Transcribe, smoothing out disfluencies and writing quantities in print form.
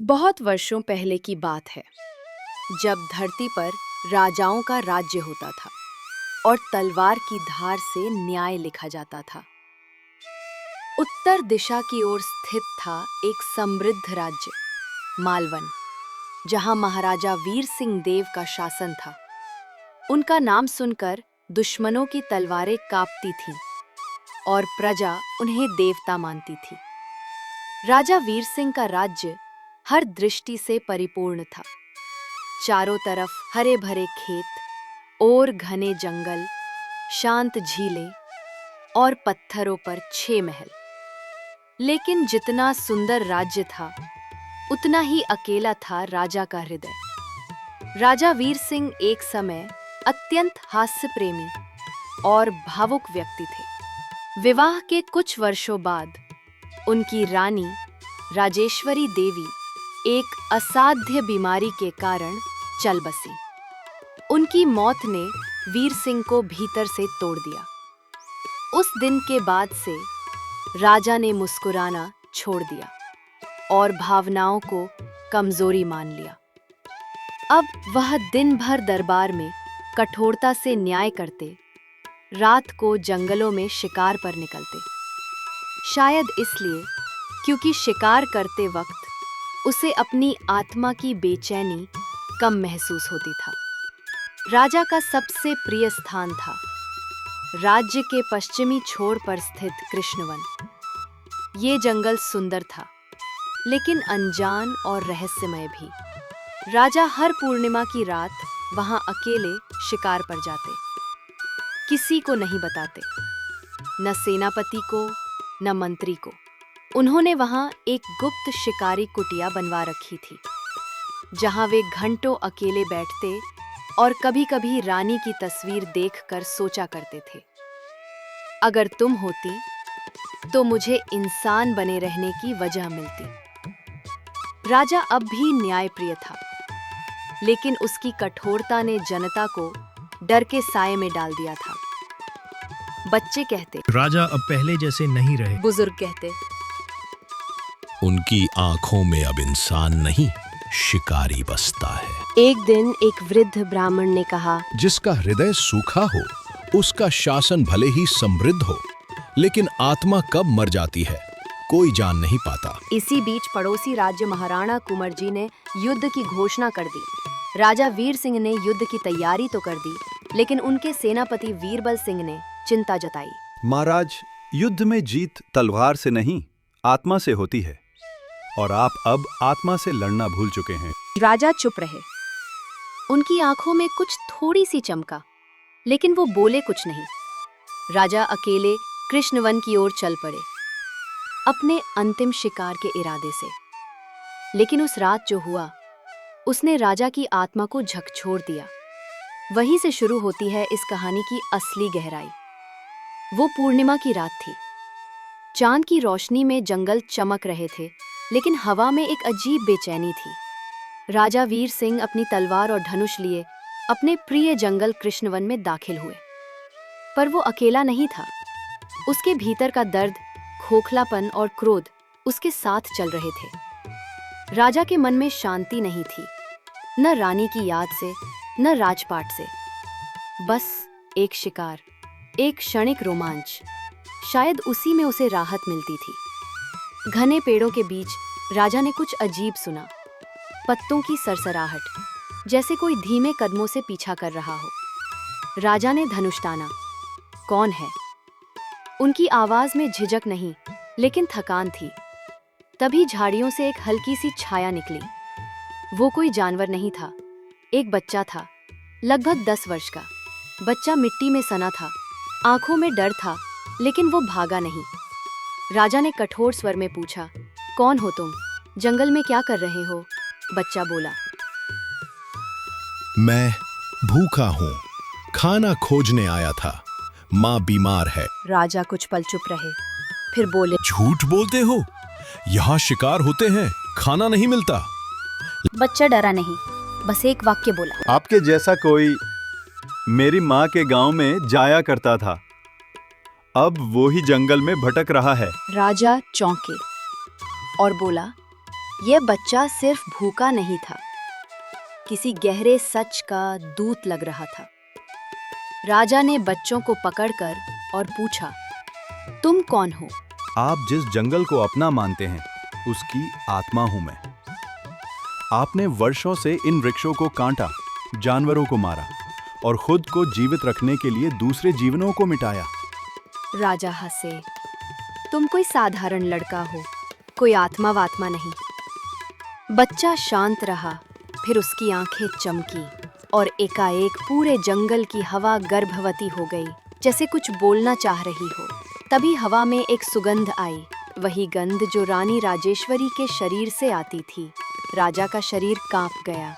बहुत वर्षों पहले की बात है, जब धरती पर राजाओं का राज्य होता था और तलवार की धार से न्याय लिखा जाता था। उत्तर दिशा की ओर स्थित था एक समृद्ध राज्य, मालवन, जहां महाराजा वीर सिंह देव का शासन था। उनका नाम सुनकर दुश्मनों की तलवारें कांपती थीं और प्रजा उन्हें देवता मानती थी। राजा वीर सिंह का राज्य हर दृष्टि से परिपूर्ण था। चारों तरफ हरे भरे खेत और घने जंगल, शांत झीलें और पत्थरों पर 6 महल। लेकिन जितना सुंदर राज्य था, उतना ही अकेला था राजा का हृदय। राजा वीर सिंह एक समय अत्यंत हास्य प्रेमी और भावुक व्यक्ति थे। विवाह के कुछ वर्षों बाद उनकी रानी राजेश्वरी देवी एक असाध्य बीमारी के कारण चल बसी। उनकी मौत ने वीर सिंह को भीतर से तोड़ दिया। उस दिन के बाद से राजा ने मुस्कुराना छोड़ दिया और भावनाओं को कमजोरी मान लिया। अब वह दिन भर दरबार में कठोरता से न्याय करते, रात को जंगलों में शिकार पर निकलते। शायद इसलिए क्योंकि शिकार करते वक्त उसे अपनी आत्मा की बेचैनी कम महसूस होती था। राजा का सबसे प्रिय स्थान था राज्य के पश्चिमी छोर पर स्थित कृष्णवन। ये जंगल सुंदर था, लेकिन अनजान और रहस्यमय भी। राजा हर पूर्णिमा की रात वहां अकेले शिकार पर जाते, किसी को नहीं बताते, न सेनापति को न मंत्री को। उन्होंने वहां एक गुप्त शिकारी कुटिया बनवा रखी थी, जहां वे घंटों अकेले बैठते और कभी-कभी रानी की तस्वीर देखकर सोचा करते थे, अगर तुम होती तो मुझे इंसान बने रहने की वजह मिलती। राजा अब भी न्यायप्रिय था, लेकिन उसकी कठोरता ने जनता को डर के साए में डाल दिया था। बच्चे कहते, राजा अब पहले जैसे नहीं रहे। बुजुर्ग कहते, उनकी आंखों में अब इंसान नहीं, शिकारी बसता है। एक दिन एक वृद्ध ब्राह्मण ने कहा, जिसका हृदय सूखा हो, उसका शासन भले ही समृद्ध हो, लेकिन आत्मा कब मर जाती है, कोई जान नहीं पाता। इसी बीच पड़ोसी राज्य महाराणा कुंवर जी ने युद्ध की घोषणा कर दी। राजा वीर सिंह ने युद्ध की तैयारी तो कर दी, लेकिन उनके सेनापति वीरबल सिंह ने चिंता जताई। महाराज, युद्ध में जीत तलवार से नहीं, आत्मा से होती है, और आप अब आत्मा से लड़ना भूल चुके हैं। राजा चुप रहे। उनकी आंखों में कुछ थोड़ी सी चमका, लेकिन वो बोले कुछ नहीं। राजा अकेले कृष्णवन की ओर चल पड़े, अपने अंतिम शिकार के इरादे से। लेकिन उस रात जो हुआ, उसने राजा की आत्मा को झकझोर दिया। वहीं से शुरू होती है इस कहानी की असली गहराई। वो पूर्णिमा की रात थी। चांद की रोशनी में जंगल चमक रहे थे, लेकिन हवा में एक अजीब बेचैनी थी। राजा वीर सिंह अपनी तलवार और धनुष लिए अपने प्रिय जंगल कृष्णवन में दाखिल हुए। पर वो अकेला नहीं था। उसके भीतर का दर्द, खोखलापन और क्रोध उसके साथ चल रहे थे। राजा के मन में शांति नहीं थी, न रानी की याद से, न राजपाट से। बस एक शिकार, एक क्षणिक रोमांच, शायद उसी में उसे राहत मिलती थी। घने पेड़ों के बीच राजा ने कुछ अजीब सुना। पत्तों की सरसराहट, जैसे कोई धीमे कदमों से पीछा कर रहा हो। राजा ने धनुष ताना। कौन है? उनकी आवाज में झिझक नहीं, लेकिन थकान थी। तभी झाड़ियों से एक हल्की सी छाया निकली। वो कोई जानवर नहीं था, एक बच्चा था, लगभग 10 वर्ष का। बच्चा मिट्टी में सना था, आंखों में डर था, लेकिन वो भागा नहीं। राजा ने कठोर स्वर में पूछा, कौन हो तुम? जंगल में क्या कर रहे हो? बच्चा बोला, मैं भूखा हूँ, खाना खोजने आया था, माँ बीमार है। राजा कुछ पल चुप रहे, फिर बोले, झूठ बोलते हो, यहाँ शिकार होते हैं, खाना नहीं मिलता। बच्चा डरा नहीं, बस एक वाक्य बोला, आपके जैसा कोई मेरी माँ के गांव में जाया करता था, अब वो ही जंगल में भटक रहा है। राजा चौंके और बोला, यह बच्चा सिर्फ भूखा नहीं था, किसी गहरे सच का दूत लग रहा था। राजा ने बच्चों को पकड़कर और पूछा, तुम कौन हो? आप जिस जंगल को अपना मानते हैं, उसकी आत्मा हूं मैं। आपने वर्षों से इन वृक्षों को काटा, जानवरों को मारा और खुद को जीवित रखने के लिए दूसरे जीवनों को मिटाया। राजा हंसे, तुम कोई साधारण लड़का हो, कोई आत्मा वात्मा नहीं। बच्चा शांत रहा, फिर उसकी आंखें चमकी और एकाएक पूरे जंगल की हवा गर्भवती हो गई, जैसे कुछ बोलना चाह रही हो। तभी हवा में एक सुगंध आई, वही गंध जो रानी राजेश्वरी के शरीर से आती थी। राजा का शरीर कांप गया।